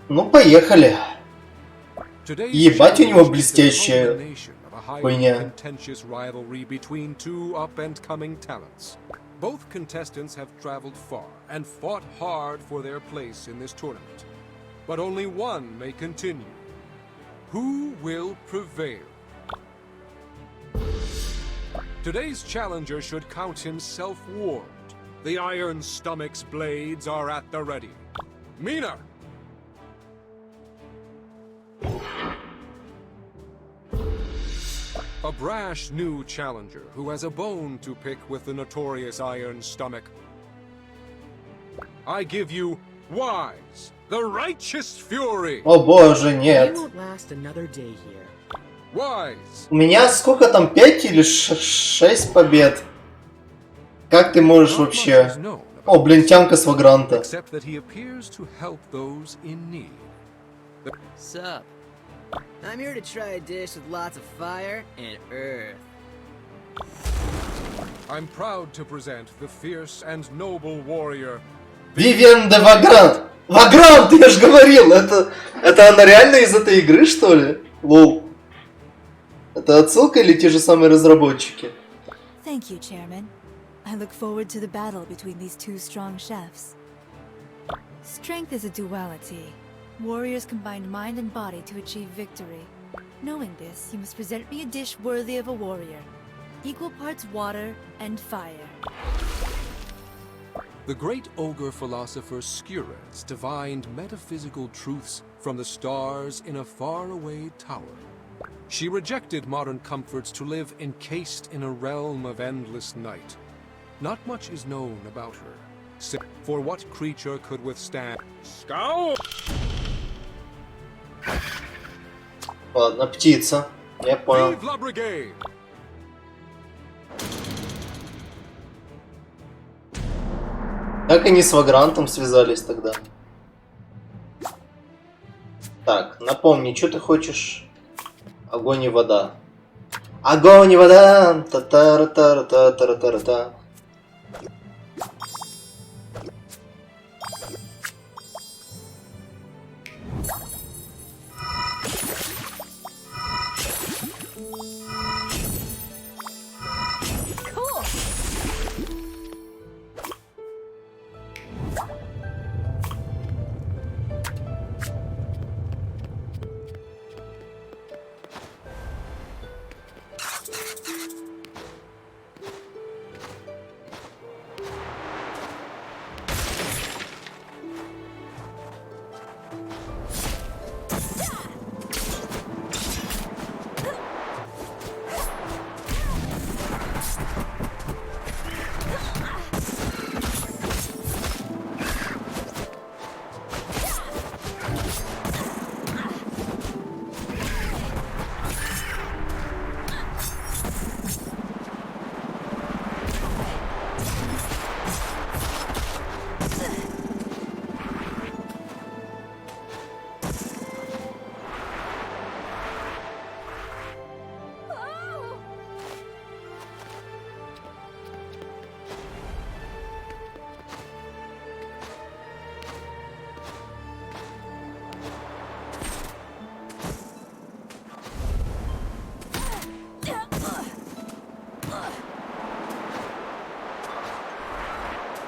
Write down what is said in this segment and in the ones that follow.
Ну, поехали. Ебать, у него блестящая хуйня. Both contestants have traveled far and fought hard for their place in this tournament. But only one may continue. Who will prevail? Today's challenger should count himself warned. The Iron Stomach's blades are at the ready. Mina! A brash new challenger who has a bone to pick with the notorious Iron Stomach. I give you Wise, the Righteous Fury. О боже, нет. Wise. У меня сколько там, 5 или 6 побед? Как ты можешь вообще? О, блин, тямка с Вагранта. Sup? I'm here to try a dish with lots of fire and earth. I'm proud to present the fierce and noble warrior. Вивиан де Вагрант! Вагрант, я же говорил! Это она реально из этой игры, что ли? Лол. Это отсылка или те же самые разработчики? Thank you, Chairman. I look forward to the battle between these two strong chefs. Strength is a duality. Warriors combine mind and body to achieve victory. Knowing this, you must present me a dish worthy of a warrior. Equal parts water and fire. The great ogre philosopher Skirez divined metaphysical truths from the stars in a faraway tower. She rejected modern comforts to live encased in a realm of endless night. Not much is known about her. For what creature could withstand? Scowl! Ладно, птица. Я понял. Vive la Brigade! Как они с Вагрантом связались тогда? Так, напомни, что ты хочешь? Огонь и вода. Огонь и вода! Та-та-ра-та-ра-та-та-ра-та-ра-та.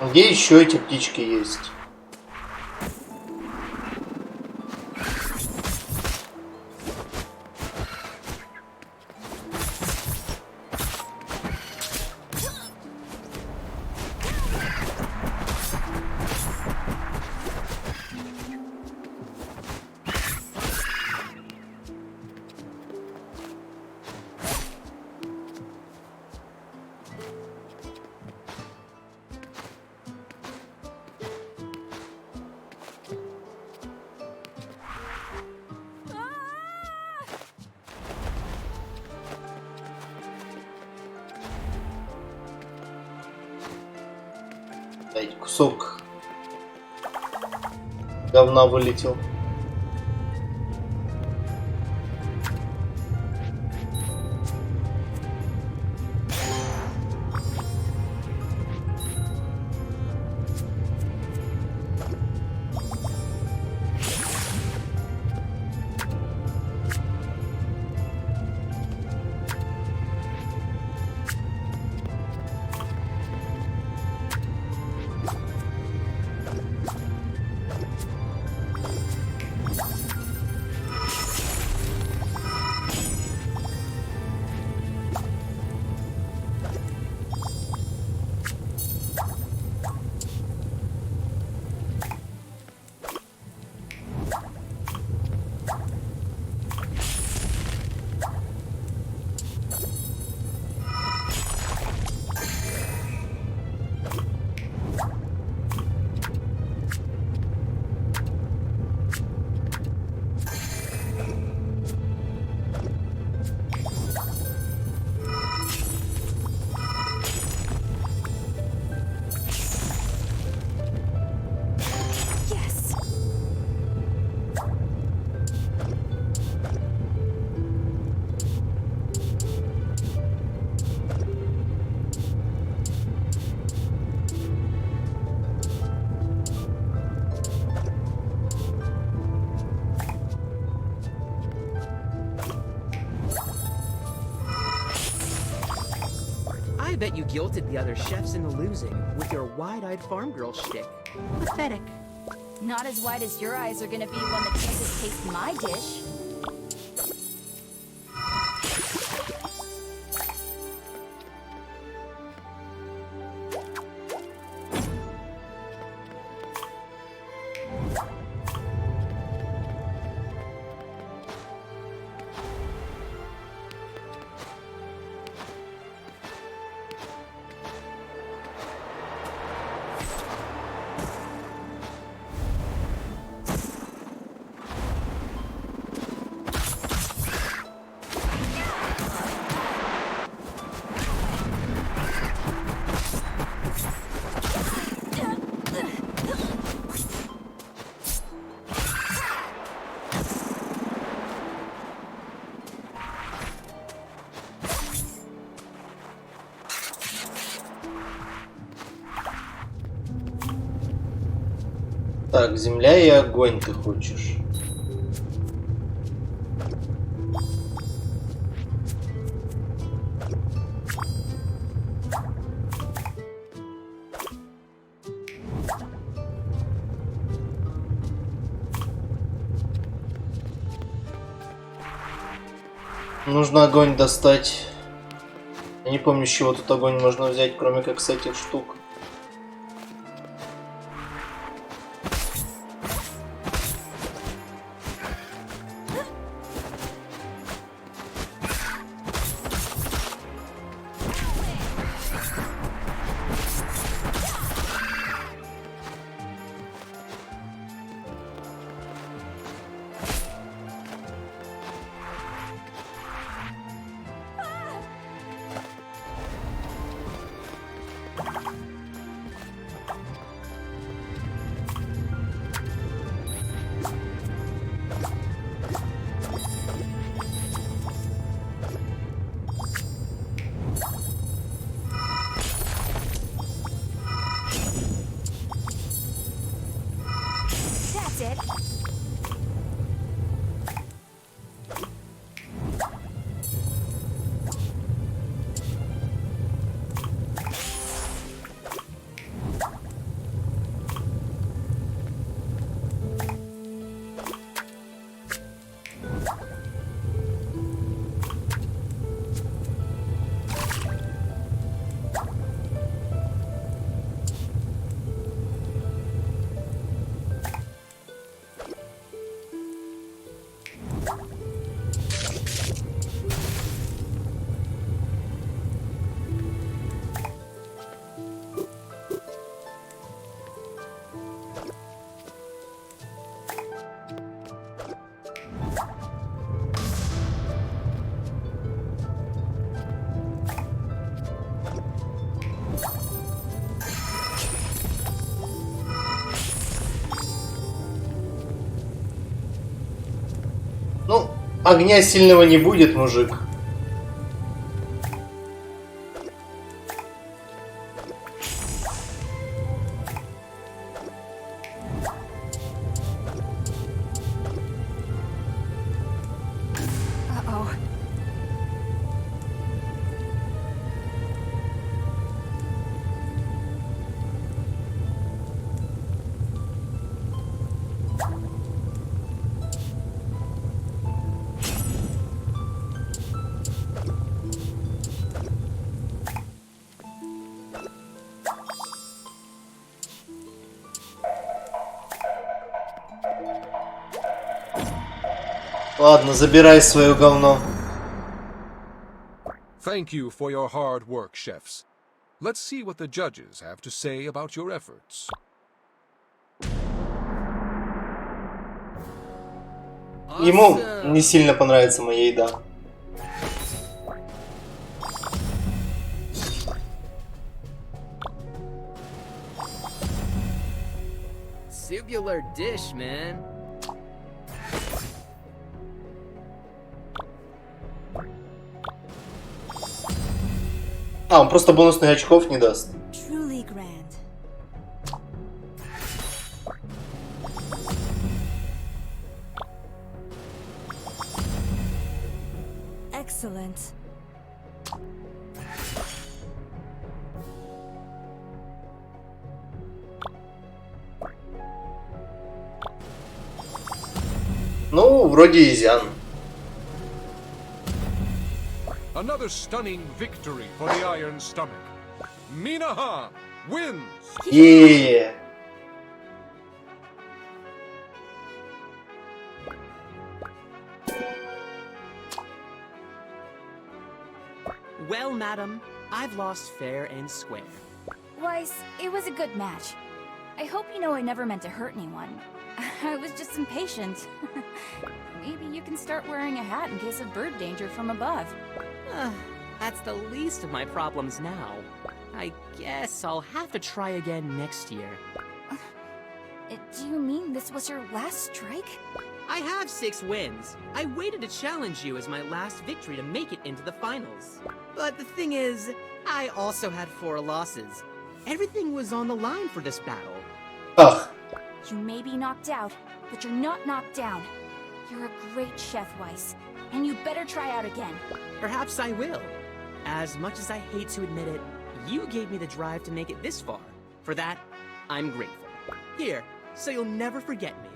Где еще эти птички есть? Опять кусок говна вылетел. bet you guilted the other chefs into losing with your wide-eyed farm girl shtick. Pathetic. Not as wide as your eyes are gonna be when the kids taste my dish. Так, земля и огонь ты хочешь. Нужно огонь достать. Я не помню, с чего тут огонь можно взять, кроме как с этих штук. That's it. Ну, огня сильного не будет, мужик. Uh-oh. Ладно, забирай свое говно. Thank you for your hard work, chefs. Let's see what the judges have to say about your efforts. Ему Awesome. не сильно понравится моя еда. Tubular dish, man. А, он просто бонусных очков не даст. Truly grand. Excellent. Ну, вроде изян. Another stunning victory for the Iron Stomach. Minaha wins! Еее. Well, madam, I've lost fair and square. Weiss, it was a good match. I hope you know I never meant to hurt anyone. I was just impatient. Maybe you can start wearing a hat in case of bird danger from above. That's the least of my problems now. I guess I'll have to try again next year. Do you mean this was your last strike? I have 6 wins. I waited to challenge you as my last victory to make it into the finals. But the thing is, I also had 4 losses. Everything was on the line for this battle. Ах. You may be knocked out, but you're not knocked down. You're a great chef, Weiss, and you better try out again. Perhaps I will. As much as I hate to admit it, you gave me the drive to make it this far. For that, I'm grateful. Here, so you'll never forget me.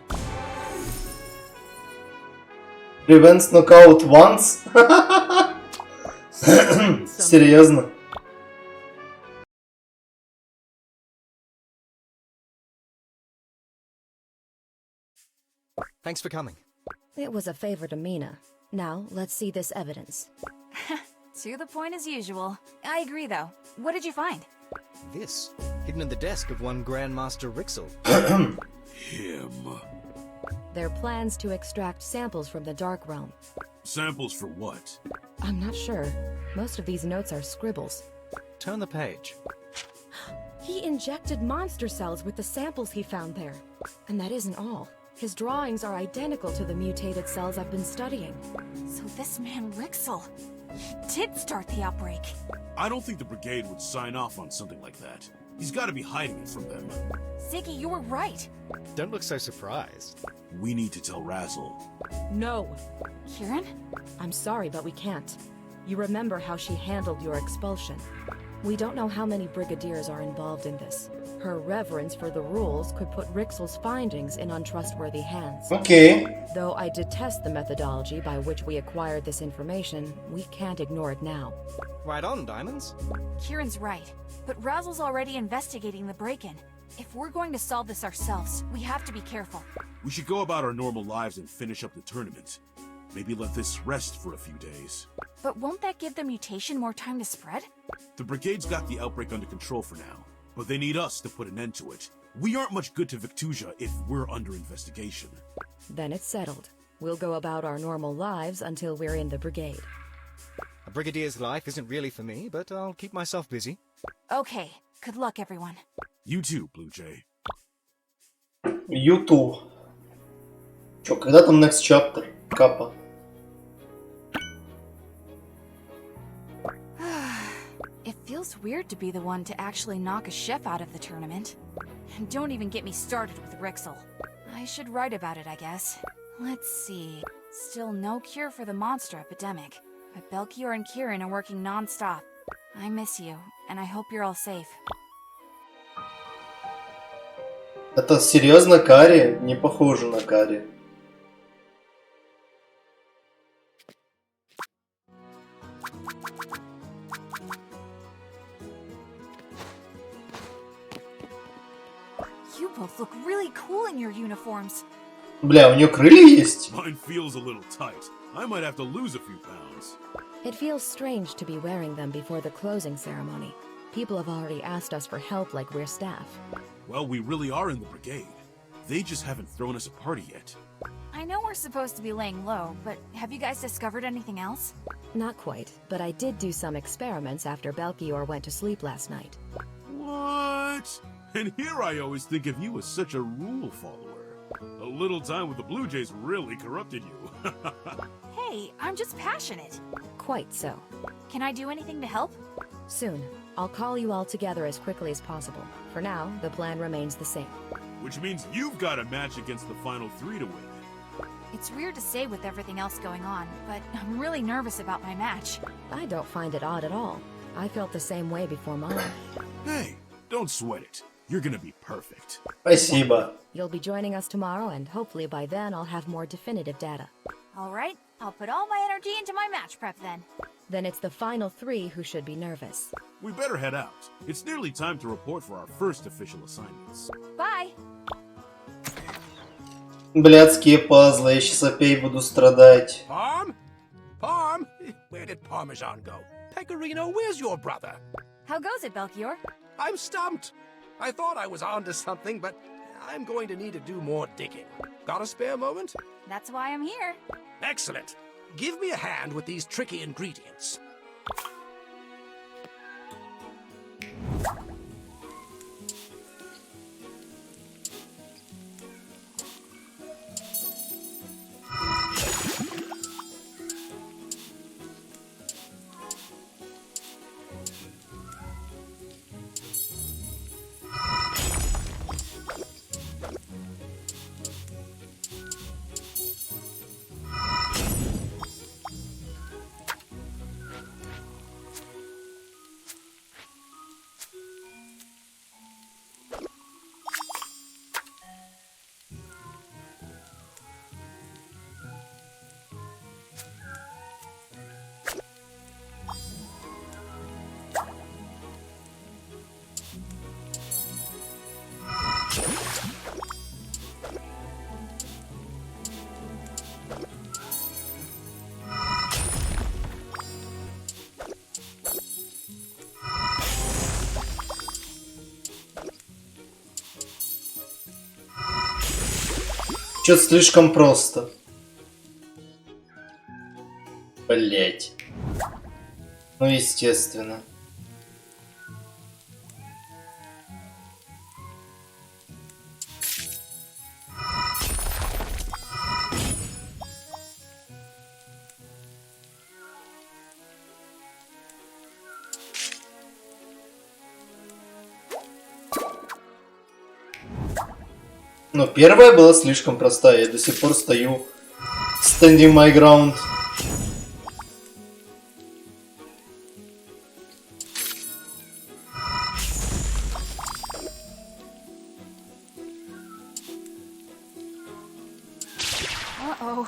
Prevents knockout once? Серьезно? Thanks for coming. It was a favor to Mina. Now, let's see this evidence. To the point as usual. I agree, though. What did you find? This, hidden in the desk of one Grandmaster Rixel. Him. They're plans to extract samples from the Dark Realm. Samples for what? I'm not sure. Most of these notes are scribbles. Turn the page. He injected monster cells with the samples he found there. And that isn't all. His drawings are identical to the mutated cells I've been studying. So this man Rixel, he did start the outbreak. I don't think the Brigade would sign off on something like that. He's got to be hiding it from them. Ziggy, you were right. Don't look so surprised. We need to tell Razzle. No. Kieran? I'm sorry, but we can't. You remember how she handled your expulsion. We don't know how many brigadiers are involved in this. Her reverence for the rules could put Rixel's findings in untrustworthy hands. Окей. Though I detest the methodology by which we acquired this information, we can't ignore it now. Right on, Diamonds. Kieran's right, but Razzle's already investigating the break-in. If we're going to solve this ourselves, we have to be careful. We should go about our normal lives and finish up the tournament. Maybe let this rest for a few days. But won't that give the mutation more time to spread? The Brigade's got the outbreak under control for now, but they need us to put an end to it. We aren't much good to Victusia if we're under investigation. Then it's settled. We'll go about our normal lives until we're in the Brigade. A brigadier's life isn't really for me, but I'll keep myself busy. Okay, good luck, everyone. You too, Blue Jay. YouTube. Чё, когда там next chapter? Капа. It feels weird to be the one to actually knock a chef out of the tournament. And don't even get me started with Rixel. I should write about it, I guess. Let's see. Still no cure for the monster epidemic. But Belkior and Kieran are working non-stop. I miss you, and I hope you're all safe. Это серьезно Кари? Не похоже на Кари. You both look really cool in your uniforms. Бля, у нее крылья есть? Mine feels a little tight. I might have to lose a few pounds. It feels strange to be wearing them before the closing ceremony. People have already asked us for help like we're staff. Well, we really are in the Brigade. They just haven't thrown us a party yet. I know we're supposed to be laying low, but have you guys discovered anything else? Not quite, but I did do some experiments after Belkior went to sleep last night. What? And here I always think of you as such a rule follower. A little time with the Blue Jays really corrupted you. Hey, I'm just passionate. Quite so. Can I do anything to help? Soon. I'll call you all together as quickly as possible. For now, the plan remains the same. Which means you've got a match against the final 3 to win. It's weird to say with everything else going on, but I'm really nervous about my match. I don't find it odd at all. I felt the same way before mine. Hey, don't sweat it. You're gonna be perfect. Спасибо. You'll be joining us tomorrow, and hopefully by then I'll have more definitive data. Alright, I'll put all my energy into my match prep then. Then it's the final 3 who should be nervous. We better head out. It's nearly time to report for our first official assignments. Bye! Блядские пазлы, я сейчас опять буду страдать. Parm? Parm? Where did Parmesan go? Pecorino, where's your brother? How goes it, Belchior? I'm stumped. I thought I was onto something, but I'm going to need to do more digging. Got a spare moment? That's why I'm here. Excellent. Give me a hand with these tricky ingredients. Чё-то слишком просто. Блять. Ну, естественно. Но первая была слишком простая. Я до сих пор стою. Standing my ground. Uh-oh.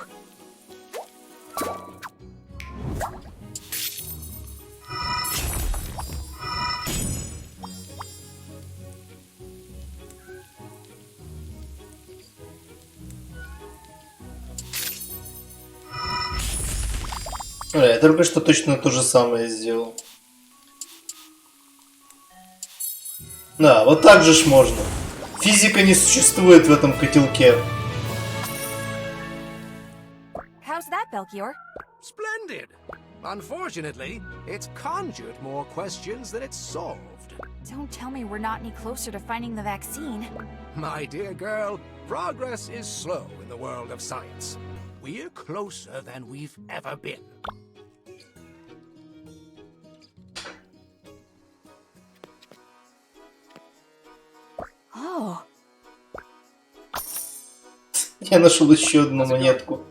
Я только что точно то же самое сделал. Да, вот так же ж можно. Физика не существует в этом котелке. How's that, Belchior? Splendid. Unfortunately, it's conjured more questions than it's solved. Don't tell me we're not any closer to finding the vaccine. My dear girl, progress is slow in the world of science. We're closer than we've ever been. Oh. Я нашел еще одну монетку.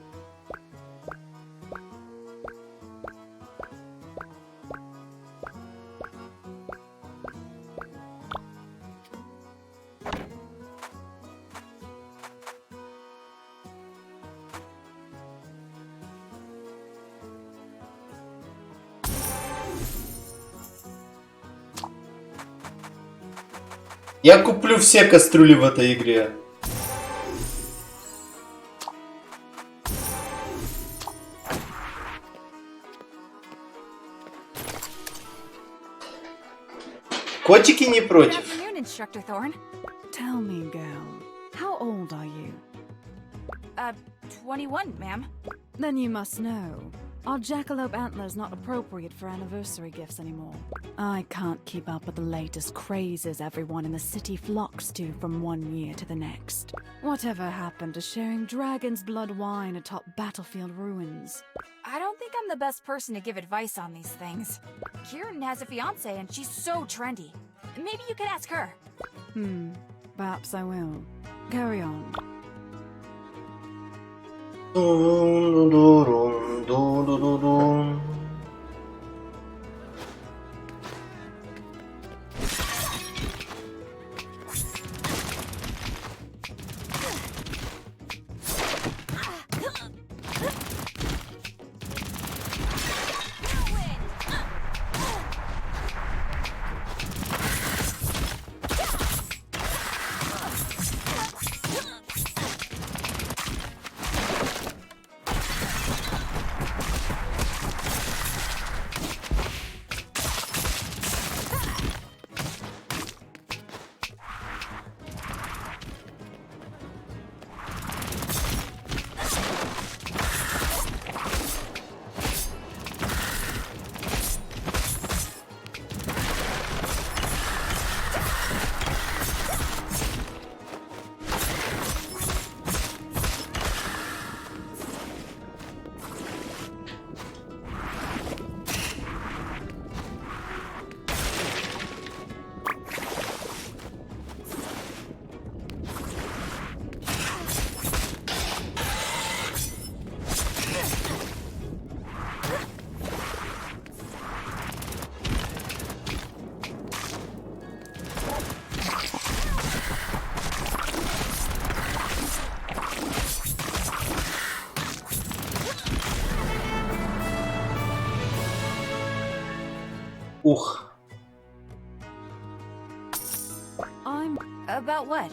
Я куплю все кастрюли в этой игре. Котики не Good против. afternoon, Instructor Thorn. Tell me, girl, how old are you? 21, ma'am. Then you must know. Our jackalope antler's not appropriate for anniversary gifts anymore. I can't keep up with the latest crazes everyone in the city flocks to from one year to the next. Whatever happened to sharing dragon's blood wine atop battlefield ruins? I don't think I'm the best person to give advice on these things. Kieran has a fiance and she's so trendy. Maybe you could ask her. Perhaps I will. Carry on. Ух. I'm About what?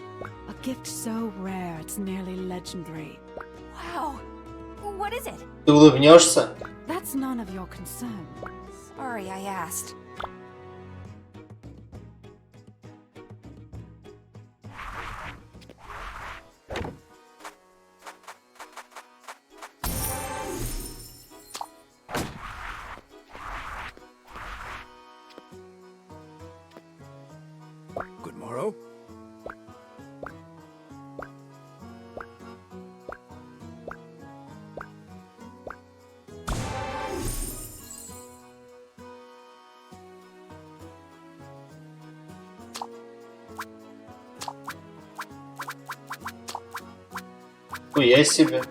a gift so rare it's nearly legendary. Wow. What is it? Ты улыбнешься? That's none of your concern. Sorry I asked. Good morrow. Хуя себе.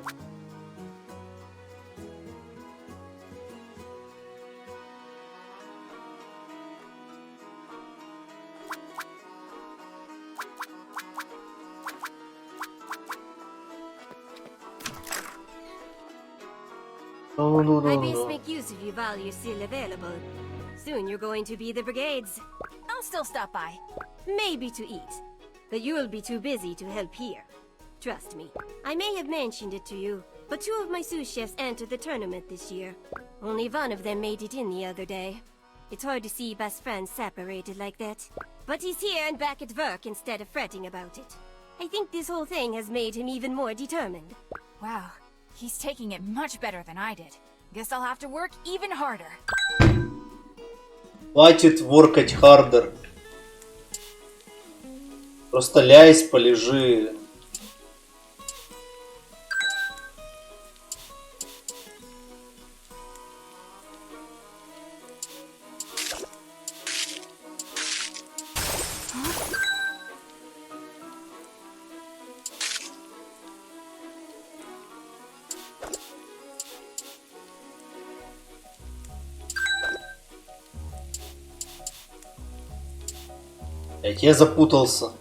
I best make use of you while you're still available. Soon you're going to be the Brigades. I'll still stop by. Maybe to eat, but you'll be too busy to help here. Trust me, I may have mentioned it to you, but 2 of my sous chefs entered the tournament this year. Only one of them made it in the other day. It's hard to see best friends separated like that. But he's here and back at work instead of fretting about it. I think this whole thing has made him even more determined. Wow. He's taking it much better than I did. Guess I'll have to work even harder. Хватит воркать хардер. Просто лясь, полежи. Я запутался.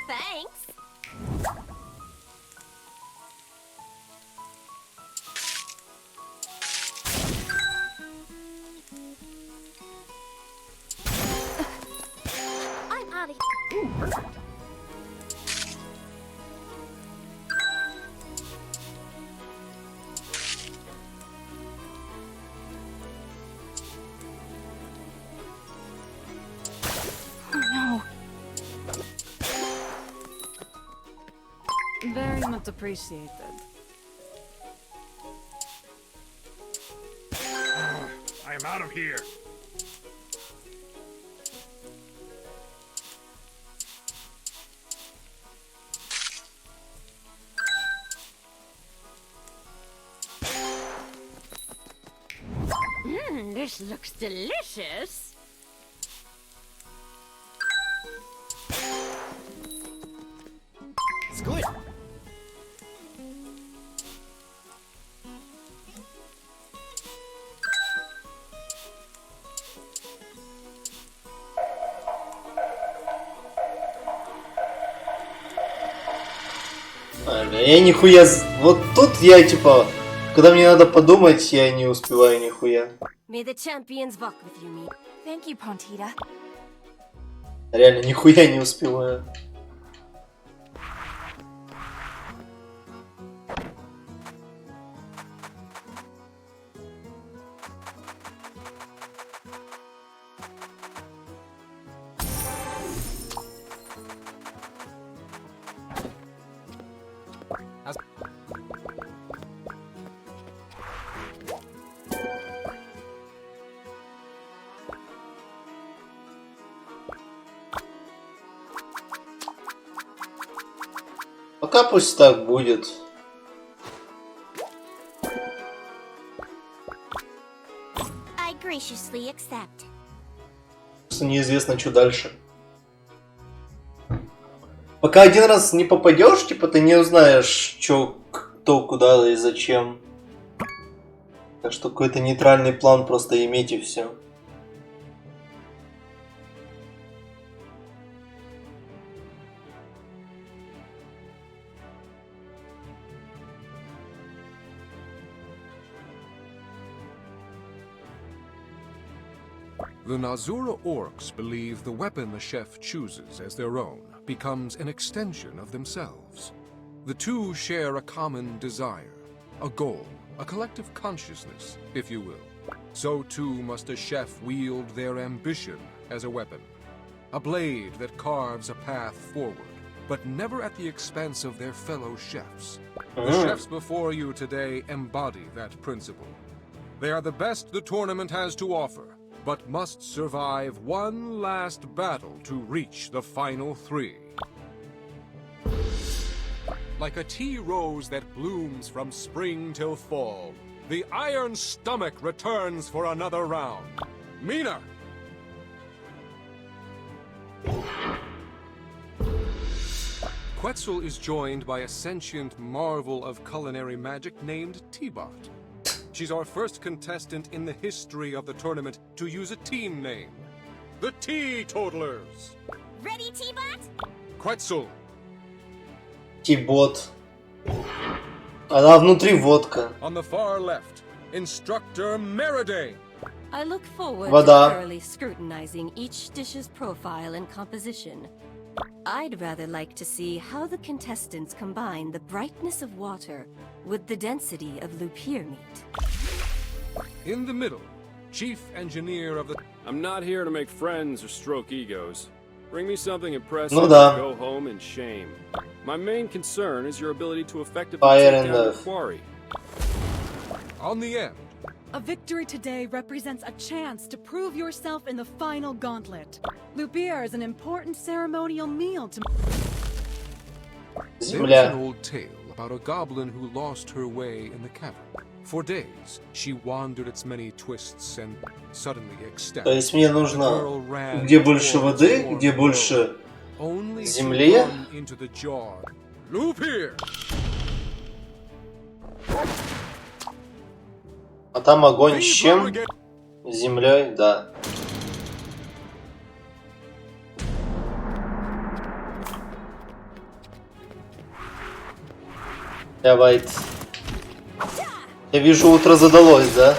Thanks. I'm out of here. No. Very much appreciated. I am out of here. This looks delicious. It's good. Я нихуя... Вот тут я типа... Когда мне надо подумать, я не успеваю нихуя. May the champions walk with you, me. Thank you, Pontita. Реально, нихуя не успеваю. Пока пусть так будет. I graciously accept. Просто неизвестно, что дальше. Пока один раз не попадешь, типа ты не узнаешь, что, кто, куда и зачем. Так что какой-то нейтральный план просто иметь и все. The Nazura orcs believe the weapon the chef chooses as their own becomes an extension of themselves. The two share a common desire, a goal, a collective consciousness, if you will. So too must a chef wield their ambition as a weapon. A blade that carves a path forward, but never at the expense of their fellow chefs. The chefs before you today embody that principle. They are the best the tournament has to offer, but must survive one last battle to reach the final three. Like a tea rose that blooms from spring till fall, the Iron Stomach returns for another round. Mina! Quetzal is joined by a sentient marvel of culinary magic named T-Bot. She's our first contestant in the history of the tournament to use a team name. The Teetotalers! Ready, T-Bot? Quetzal! T-Bot. Она внутри водка. On the far left, Instructor Meridane. I look forward Вода. to thoroughly scrutinizing each dish's profile and composition. I'd rather like to see how the contestants combine the brightness of water with the density of lupir meat. In the middle, Chief Engineer of the... I'm not here to make friends or stroke egos. Bring me something impressive Ну and да. go home in shame. My main concern is your ability to effectively Fire take and down the earth. quarry. On the end, A victory today represents a chance to prove yourself in the final gauntlet. Lupir is an important ceremonial meal to... there's Земля. an old tale about a goblin who lost her way in the cavern. For days, she wandered its many twists and suddenly ecstatic. То есть мне нужно где больше воды, где больше земли. Into the jar. Lupir! А там огонь с чем? С землей, да. Давайте. Я вижу, утро задалось, да?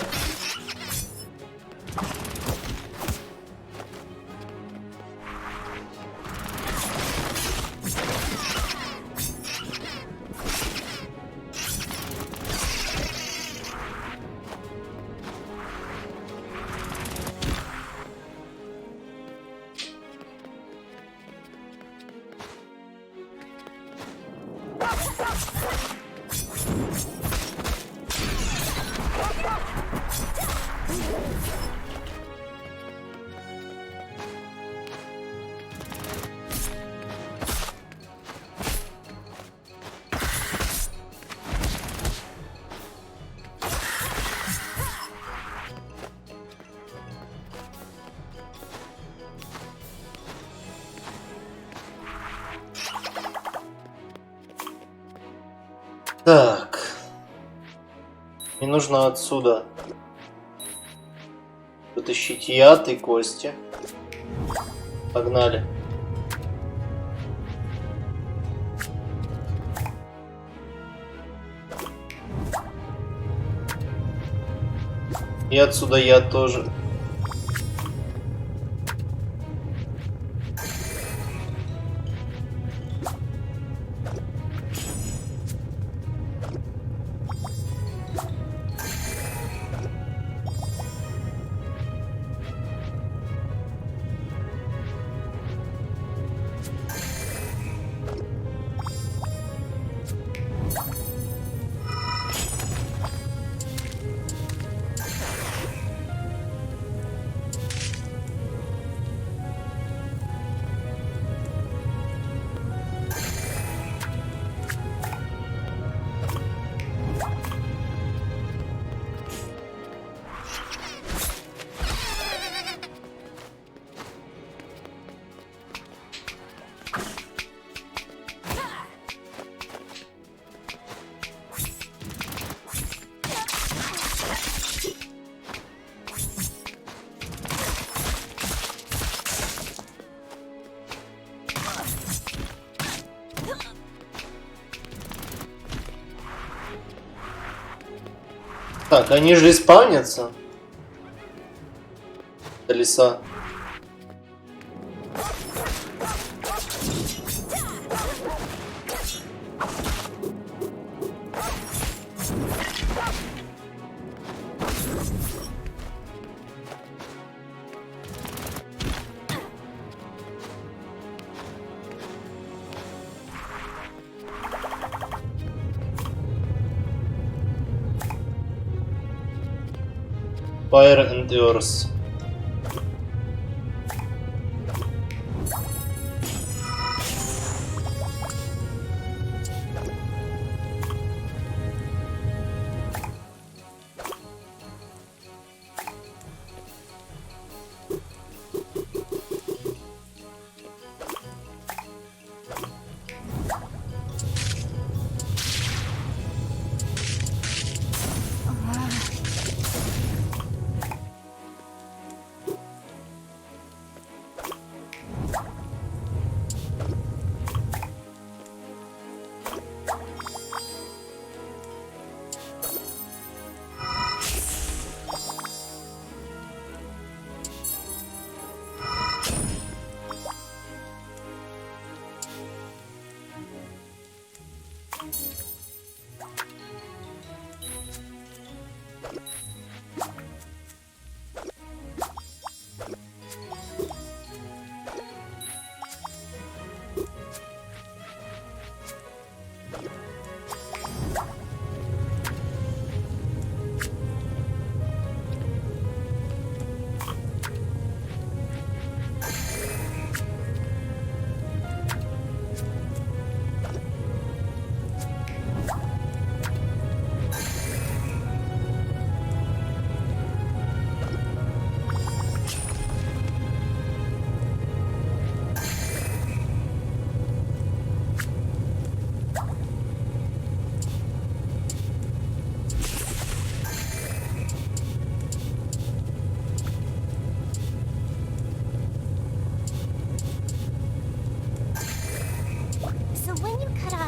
Так. Мне нужно отсюда вытащить яд и кости. Погнали. И отсюда яд тоже. Так, они же респаунятся. Это лиса. Fire endures.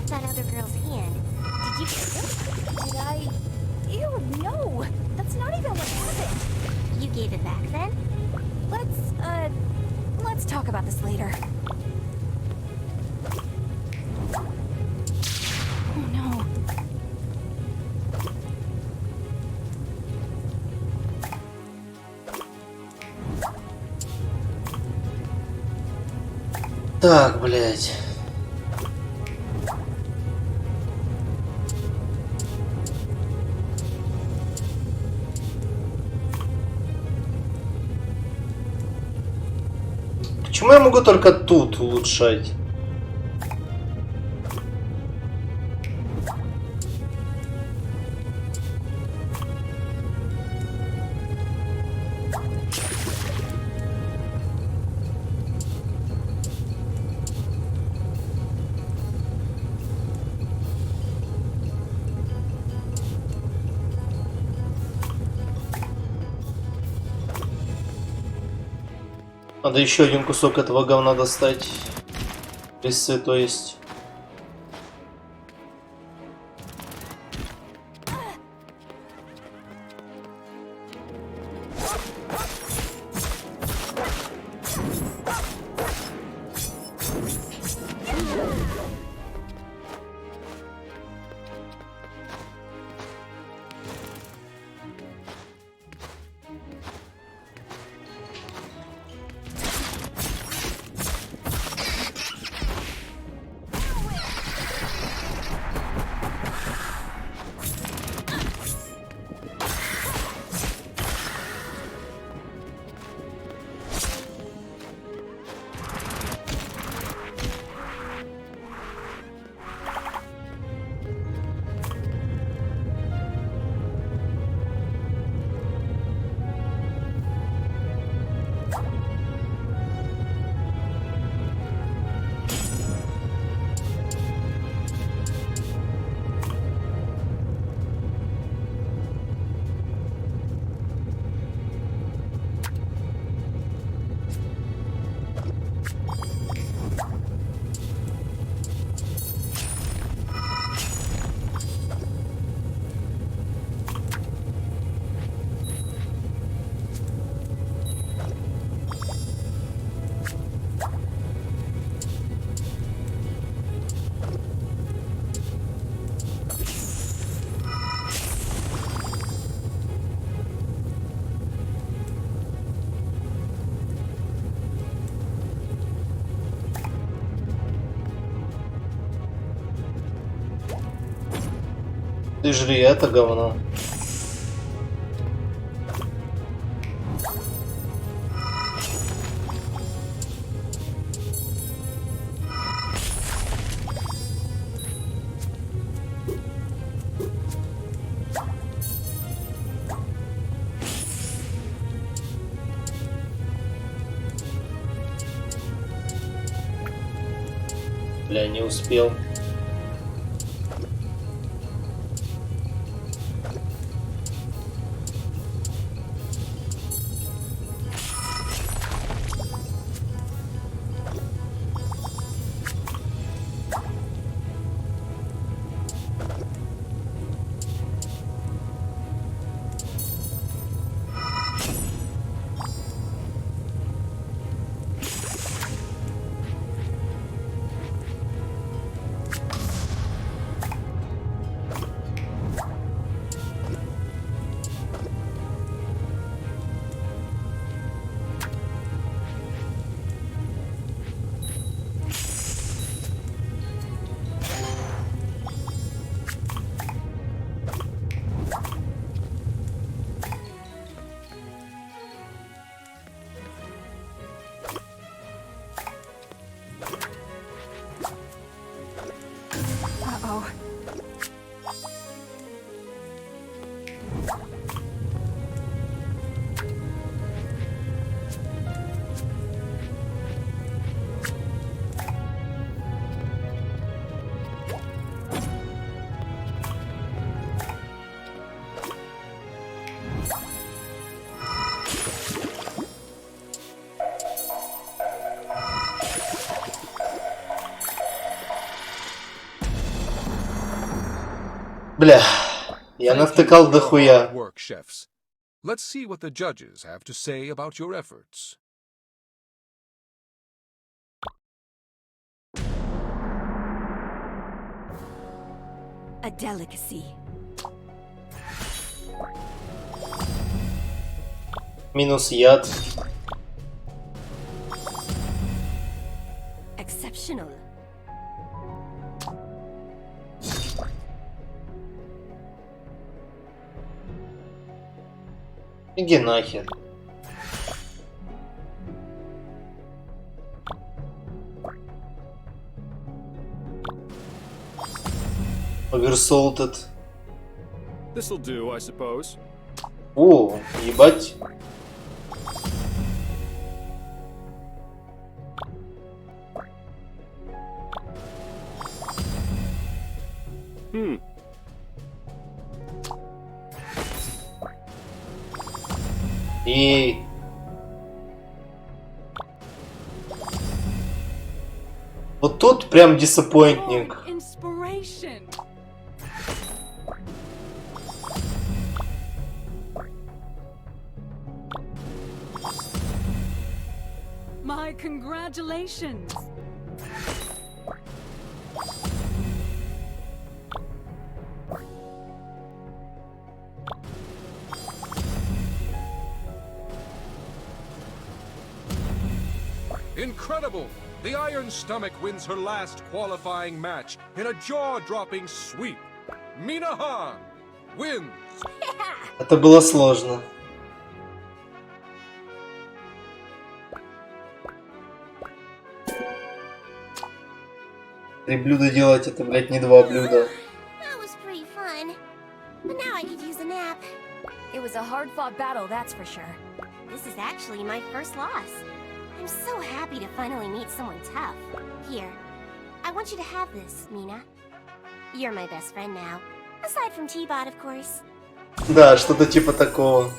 That other girl's hand. Did you... Did I... Ew, no! That's not even what happened! You gave it back then? Let's talk about this later. Oh no. Так, блядь. Почему я могу только тут улучшать? Надо еще один кусок этого говна достать. Лисы, то есть. ты жри это говно. Бля, не успел. Бля, я навтыкал дохуя. Work, chefs. Let's see what the judges have to say about your efforts. A delicacy. Минус яд. Exceptional. Иди нахер. Oversalted. This'll do, I suppose. О, ебать. И вот тут прям диссаппоинтинг. Inspiration. My congratulations. Incredible! The Iron Stomach wins her last qualifying match in a jaw-dropping sweep. Mina Han wins! Это было сложно. Три блюда делать, это, блядь, не два блюда. That was pretty fun. But now I could use a nap. It was a hard-fought battle, that's for sure. This is actually my first loss. I'm so happy to finally meet someone tough. Here, I want you to have this, Mina. You're my best friend now. Aside from T-Bot, of course. Да, что-то типа такого.